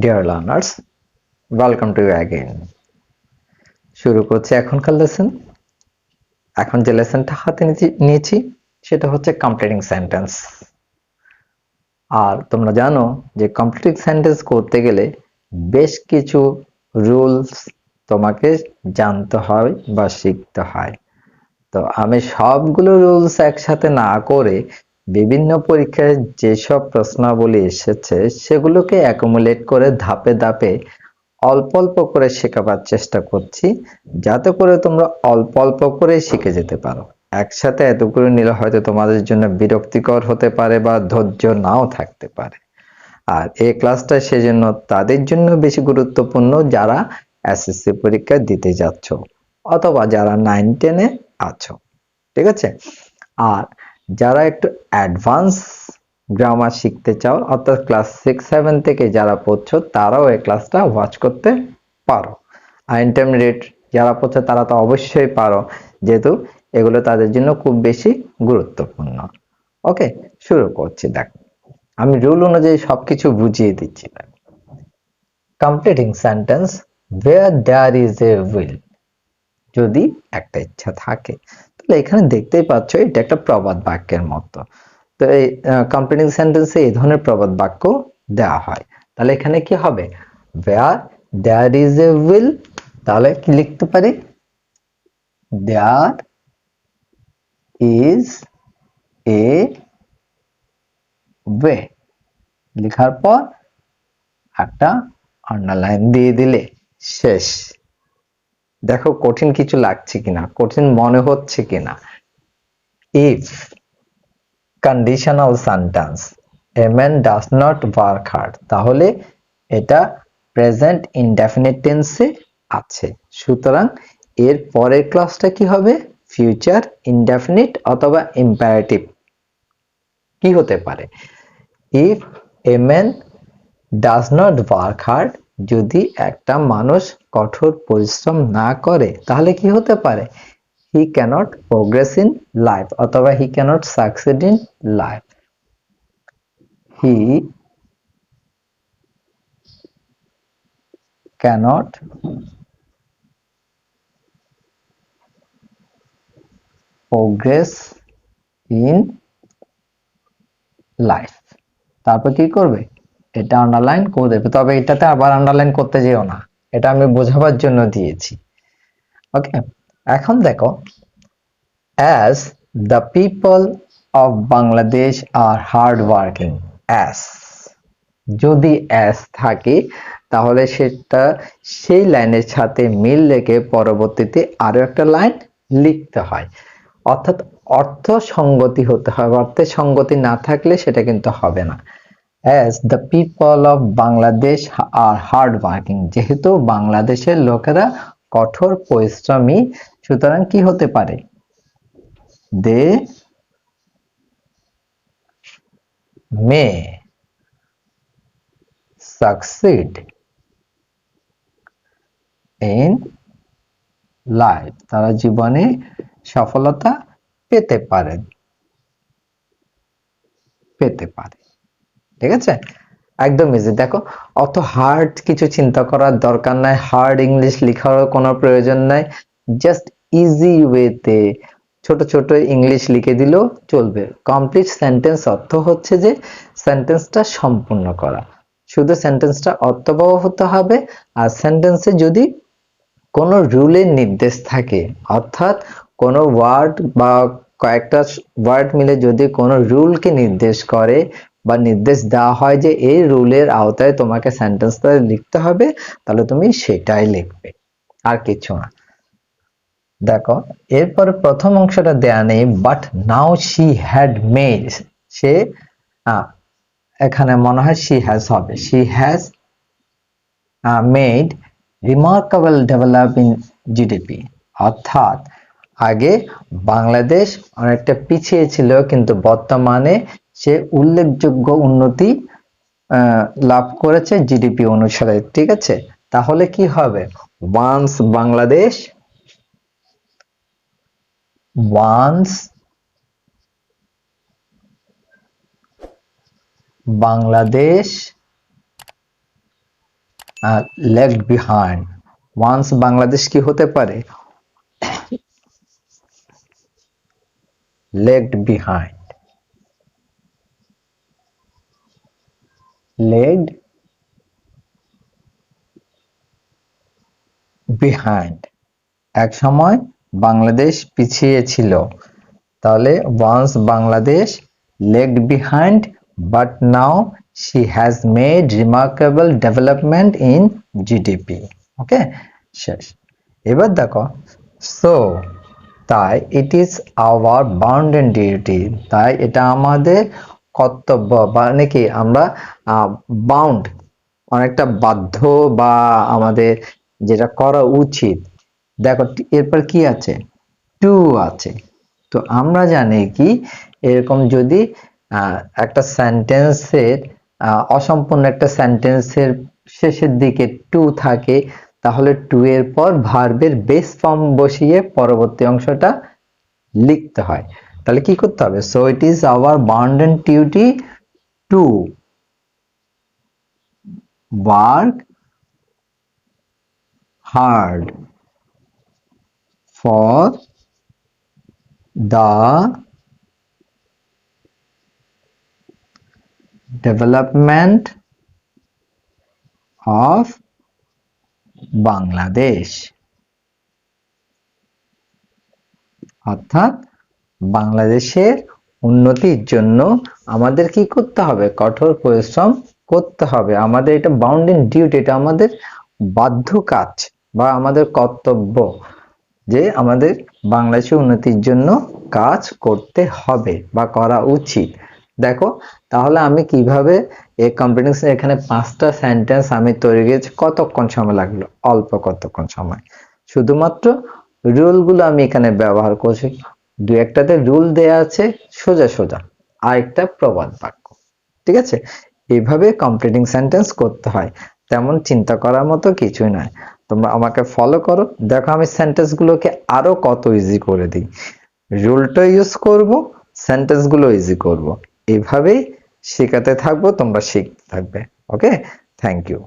Dear learners, welcome to you again. শুরু করছি এখনকার লেসন। এখন যে লেসনটা হাতে নিয়েছি সেটা হচ্ছে কমপ্লিটিং সেন্টেন্স। আর তোমরা জানো যে কমপ্লিটিং সেন্টেন্স করতে গেলে বেশ কিছু রুলস তোমাকে জানতে হয় বা শিখতে হয়। তো আমি সবগুলো রুলস একসাথে না করে বিভিন্ন পরীক্ষায় যেসব প্রশ্নাবলী এসেছে সেগুলোকে অ্যাকুমুলেট করে ধাপে ধাপে অল্প অল্প করে শেখাবার চেষ্টা করছি, যাতে করে তোমরা অল্প অল্প করে শিখে যেতে পারো। একসাথে এতগুলো নিলে হয়তো তোমাদের জন্য বিরক্তিকর হতে পারে বা ধৈর্য নাও থাকতে পারে। আর এই ক্লাসটা সেজন্য তাদের জন্য বেশি গুরুত্বপূর্ণ যারা এসএসসি পরীক্ষা দিতে যাচ্ছ অথবা যারা 9-10-এ আছো, ঠিক আছে? আর যারা একটু অ্যাডভান্স গ্রামার শিখতে চাও অর্থাৎ ক্লাস 6-7 থেকে যারা পড়ছো তারাও এই ক্লাসটা ওয়াচ করতে পারো। আর ইন্টারমিডিয়েট যারা পড়ছো তারা তো অবশ্যই পারো, যেহেতু এগুলো তাদের জন্য খুব বেশি গুরুত্বপূর্ণ। ওকে, শুরু করছি। দেখো, আমি রুল অনুযায়ী সবকিছু বুঝিয়ে দিচ্ছি। Completing sentence where there is a will, যদি একটা ইচ্ছা থাকে। তাহলে এখানে দেখতেই পাচ্ছ এটা একটা প্রবাদ বাক্যের মতো। তো এই কমপ্লিটিং সেন্টেন্সে এই ধরনের প্রবাদ বাক্য দেওয়া হয়। তাহলে এখানে কি হবে? where there is a will, তাহলে কি লিখতে পারি? there is a way, লেখার পর একটা আন্ডারলাইন দিয়ে দিলে শেষ। দেখো কঠিন কিছু লাগছে কিনা, কঠিন মনে হচ্ছে কিনা। if conditional sentence, a man does not work hard, তাহলে এটা প্রেজেন্ট ইনডেফিনিট টেন্সে আছে। সুতরাং এর পরের ক্লাসটা কি হবে? ফিউচার ইনডেফিনিট অথবা ইম্পারেটিভ। কি হতে পারে? if a man does not work hard, যদি একটা মানুষ কঠোর পরিশ্রম না করে তাহলে কি হতে পারে? he cannot progress in life অথবা he cannot succeed in life. he cannot progress in life, তারপর কি করবে? এটা আন্ডারলাইন করে দেবে। তবে এটাতে আবার আন্ডারলাইন করতে যেও না, এটা আমি বোঝাবার জন্য দিয়েছি। ওকে, এখন দেখো, as the people of Bangladesh are hard working, as যদি as থাকে তাহলে সেটা সেই লাইনের সাথে মিল রেখে পরবর্তীতে আরো একটা লাইন লিখতে হয়, অর্থাৎ অর্থ সঙ্গতি হতে হবে। অর্থের সঙ্গতি না থাকলে সেটা কিন্তু হবে না। as the people of Bangladesh are hard working, যেহেতু বাংলাদেশের লোকেরা কঠোর পরিশ্রমী, সুতরাং কি হতে পারে? they may succeed in life, তারা জীবনে সফলতা পেতে পারে। ঠিক আছে, একদম ইজি। দেখো, অত হার্ড কিছু চিন্তা করার দরকার নাই, হার্ড ইংলিশ লেখারও কোনো প্রয়োজন নাই। জাস্ট ইজি ওয়েতে ছোট ছোট ইংলিশ লিখে দিলেও চলবে। কমপ্লিট সেন্টেন্স অর্থ হচ্ছে যে সেন্টেন্সটা সম্পূর্ণ করা। শুধু সেন্টেন্সটা অর্থবহ হতে হবে। আর সেন্টেন্সে যদি কোনো রুলের নির্দেশ থাকে, অর্থাৎ কোনো ওয়ার্ড বা কয়েকটা ওয়ার্ড মিলে যদি কোনো রুলকে নির্দেশ করে বা নির্দেশ দেওয়া হয় যে এই রুলের আওতায় তোমাকে সেন্টেন্সটা লিখতে হবে, তাহলে তুমি সেটাই লিখবে, আর কিছু না। দেখো, এরপরে প্রথম অংশটা দেয়া নেই, but now she had made, সে এখানে মনে হয় শি হ্যাজ হবে, she has made remarkable develop in GDP, অর্থাৎ আগে বাংলাদেশ অনেকটা পিছিয়ে ছিল কিন্তু বর্তমানে সে উল্লেখযোগ্য উন্নতি লাভ করেছে জিডিপি অনুসারে। ঠিক আছে, তাহলে কি হবে? Once Bangladesh left behind. Once Bangladesh কি হতে পারে? Left behind. লেফট বিহাইন্ড, এক সময় বাংলাদেশ পিছিয়ে ছিল। তাহলে once Bangladesh lagged behind but now she has made remarkable development in GDP. ওকে, শেষ। এবার দেখো, so তাই it is our bounden duty, তাই এটা আমাদের কর্তব্য, মানে কি আমরা বাউন্ড, অনেকটা বাধ্য বা আমাদের যেটা করা উচিত। দেখো এরপর কি আছে? টু আছে। তো আমরা জানি কি, এরকম যদি একটা সেন্টেন্সের অসম্পূর্ণ একটা সেন্টেন্সের শেষের দিকে টু থাকে, তাহলে টু এর পর ভার্বের বেস ফর্ম বসিয়ে পরবর্তী অংশটা লিখতে হয়। তাহলে কি করতে হবে? So it is our bounden duty to work hard for the development of Bangladesh. অর্থাৎ বাংলাদেশের উন্নতির জন্য আমাদের কি করতে হবে? কঠোর পরিশ্রম করতে হবে। আমাদের এটা বাউন্ডেন ডিউটি, এটা আমাদের বাধ্য কাজ বা আমাদের কর্তব্য যে আমাদের বাংলাদেশের উন্নতির জন্য কাজ করতে হবে বা করা উচিত। দেখো তাহলে আমি কিভাবে এই কম্পিটিশন, এখানে 5টা সেন্টেন্স আমি তৈরি করেছি, কতক্ষণ সময় লাগলো? অল্প কতক্ষণ সময়। শুধুমাত্র রুলগুলো আমি এখানে ব্যবহার করছি, দু একটাতে রুল দেয়া আছে সোজা সোজা, আরেকটা প্রবাদ বাক্য। ঠিক আছে, এইভাবে কমপ্লিটিং সেন্টেন্স করতে হয়, তেমন চিন্তা করার মতো কিছুই নয়। তোমরা আমাকে ফলো করো, দেখো আমি সেন্টেন্স গুলোকে আরো কত ইজি করে দিই। রুলটা ইউজ করব, সেন্টেন্স গুলো ইজি করব, এইভাবেই শেখাতে থাকবো, তোমরা শিখতে থাকবে। ওকে, থ্যাংক ইউ।